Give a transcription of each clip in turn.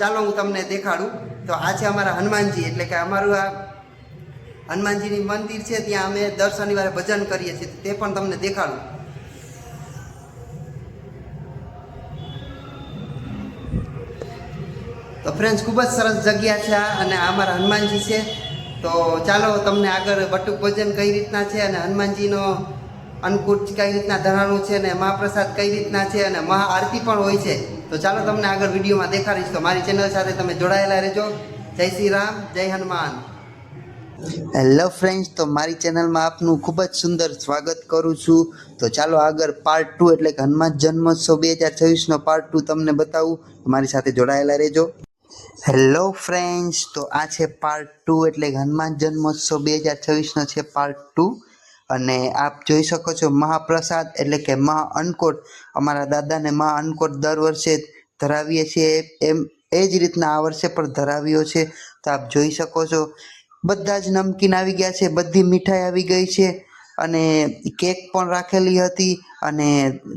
ચાલો હું તમને દેખાડું. તો આ છે અમારા હનુમાનજી, એટલે કે અમારું આ હનુમાનજીની મંદિર છે, ત્યાં અમે દર શનિવારે ભજન કરીએ છીએ. તે પણ તમને દેખાડું. તો ફ્રેન્ડ્સ, ખૂબ જ સરસ જગ્યા છે આ, અને આ અમારા હનુમાનજી છે. તો ચાલો તમને આગળ બટુક ભજન કઈ રીતના છે અને હનુમાનજીનો અન્નકૂટ કઈ રીતના ધરાણું છે અને મહાપ્રસાદ કઈ રીતના છે અને મહાઆરતી પણ હોય છે. તો ચાલો તમને આગળ વિડીયોમાં દેખાડીશ. તો મારી ચેનલ સાથે તમે જોડાયેલા રહેજો. જય શ્રી રામ, જય હનુમાન. હેલો ફ્રેન્ડ્સ, તો મારી ચેનલમાં આપનું ખૂબ જ સુંદર સ્વાગત કરું છું. તો ચાલો આગળ પાર્ટ 2 એટલે કે હનુમાન જન્મોત્સવ 2026નો પાર્ટ 2 તમને બતાવું. મારી સાથે જોડાયેલા રહેજો. હેલો ફ્રેન્ડ્સ, તો આ છે પાર્ટ 2 એટલે કે હનુમાન જન્મોત્સવ 2026નો છે પાર્ટ 2. અને આપ જોઈ શકો છો મહાપ્રસાદ એટલે કે મહા અન્નકોટ. અમારા દાદાને મહા અન્નકોટ દર વર્ષે ધરાવીએ છીએ, એમ એ જ રીતના આ વર્ષે પણ ધરાવ્યો છે. તો આપ જોઈ શકો છો બધા જ નમકીન આવી ગયા છે, બધી મીઠાઈ આવી ગઈ છે અને કેક પણ રાખેલી હતી. અને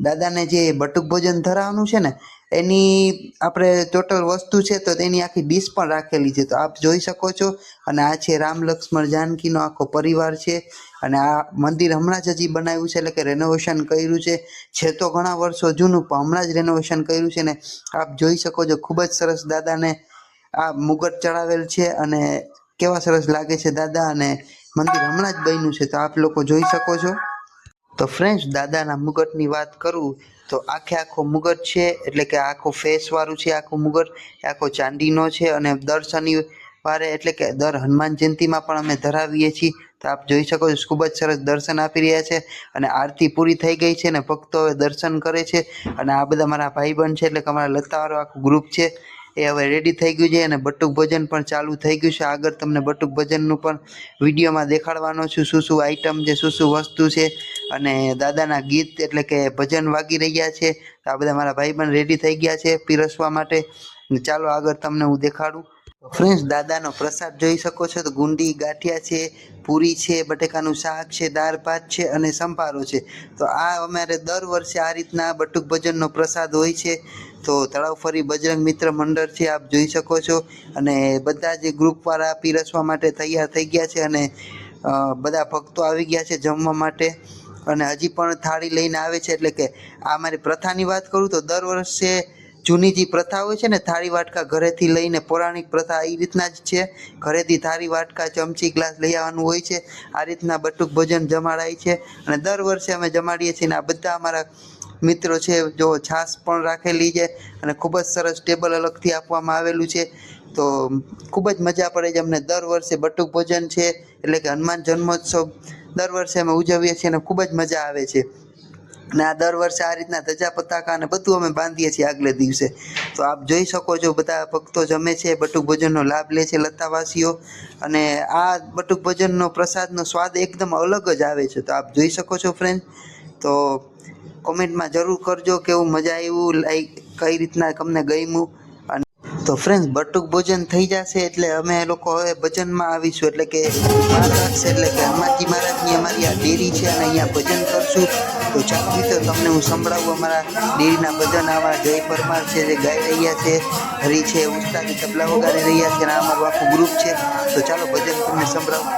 દાદાને જે બટુક ભોજન ધરાવવાનું છે ને, એની આપણે ટોટલ વસ્તુ છે તો તેની આખી ડીશ પણ રાખેલી છે. તો આપ જોઈ શકો છો. અને આ છે રામ લક્ષ્મણ જાનકીનો આખો પરિવાર છે. અને આ મંદિર હમણાં જ હજી બનાવ્યું છે, એટલે કે રેનોવેશન કર્યું છે તો ઘણા વર્ષો જૂનું, પણ હમણાં જ રેનોવેશન કર્યું છે. ને આપ જોઈ શકો છો ખૂબ જ સરસ દાદાને આ મુગટ ચડાવેલ છે અને કેવા સરસ લાગે છે દાદા. અને મંદિર હમણાં જ બન્યું છે, તો આપ લોકો જોઈ શકો છો. તો ફ્રેન્ડ્સ, દાદાના મુગટની વાત કરું તો આખો મુગટ છે, એટલે કે આખો ફેસ વાળું છે. આખું મુગટ આખો ચાંદીનો છે. અને દર શનિવારે એટલે કે દર હનુમાન જયંતિમાં પણ અમે ધરાવીએ છીએ. તો આપ જોઈ શકો છો ખૂબ જ સરસ દર્શન આપી રહ્યા છે. અને આરતી પૂરી થઈ ગઈ છે ને ભક્તો હવે દર્શન કરે છે. અને આ બધા મારા ભાઈબંધ છે, એટલે કે અમારા લતાવાળું આખું ગ્રુપ છે, એ હવે રેડી થઈ ગયું છે. અને બટુક ભજન પણ ચાલુ થઈ ગયું છે. આગળ તમને બટુક ભજનનું પણ વિડીયોમાં દેખાડવાનો છું, શું શું આઈટમ છે, શું શું વસ્તુ છે. અને દાદાના ગીત એટલે કે ભજન વાગી રહ્યા છે. તો આ બધા મારા ભાઈબંધ રેડી થઈ ગયા છે પીરસવા માટે. ચાલો આગળ તમને હું દેખાડું. ફ્રેન્ડ્સ, દાદાનો પ્રસાદ જોઈ શકો છો. તો ગુંડી ગાંઠિયા છે, પૂરી છે, બટેકાનું શાક છે, દાળ ભાત છે અને સંભારો છે. તો આ અમારે દર વર્ષે આ રીતના બટુક ભજનનો પ્રસાદ હોય છે. તો તળાવ ફરી બજરંગ મિત્ર મંડળ છે, આપ જોઈ શકો છો. અને બધા જ ગ્રુપવાળા પીરસવા માટે તૈયાર થઈ ગયા છે. અને બધા ભક્તો આવી ગયા છે જમવા માટે. અને હજી પણ થાળી લઈને આવે છે. એટલે કે આ મારી પ્રથાની વાત કરું તો દર વર્ષે જૂની જે પ્રથા હોય છે ને, થાળી વાટકા ઘરેથી લઈને, પૌરાણિક પ્રથા એ રીતના જ છે. ઘરેથી થાળી વાટકા ચમચી ગ્લાસ લઈ આવવાનું હોય છે. આ રીતના બટુક ભોજન જમાડાય છે. અને દર વર્ષે અમે જમાડીએ છીએ. ને આ બધા અમારા મિત્રો છે, જો છાશ પણ રાખેલી છે. અને ખૂબ જ સરસ ટેબલ અલગથી આપવામાં આવેલું છે. તો ખૂબ જ મજા પડે છે અમને. દર વર્ષે બટુક ભોજન છે એટલે કે હનુમાન જન્મોત્સવ દર વર્ષે અમે ઉજવીએ છીએ અને ખૂબ જ મજા આવે છે. અને આ દર વર્ષે આ રીતના ધજા પતાકા અને બધું અમે બાંધીએ છીએ આગલે દિવસે. તો આપ જોઈ શકો છો બધા ભક્તો જમે છે, બટુક ભોજનનો લાભ લે છે લતાવાસીઓ. અને આ બટુક ભોજનનો પ્રસાદનો સ્વાદ એકદમ અલગ જ આવે છે. તો આપ જોઈ શકો છો ફ્રેન્ડ. તો કોમેન્ટમાં જરૂર કરજો કેવું મજા આવ્યું, લાઈક કઈ રીતના તમને ગમ્યું. તો ફ્રેન્ડ્સ, બટુક ભોજન થઈ જશે એટલે અમે લોકો હવે ભજનમાં આવીશું. એટલે કે બાર વાગશે એટલે કે હનુમાનજી મહારાજની અમારી આ ડેરી છે અને અહીંયા ભજન કરશું. તો ચાલો મિત્રો, તમને હું સંભળાવું અમારા ડેરીના ભજન. અમારા જય પરમાર છે જે ગાઈ રહ્યા છે, હરી છે ઉસ્તાદી તબલા વગાડી રહ્યા છે, અને અમારું આખું ગ્રુપ છે. તો ચાલો ભજન તમને સંભળાવું.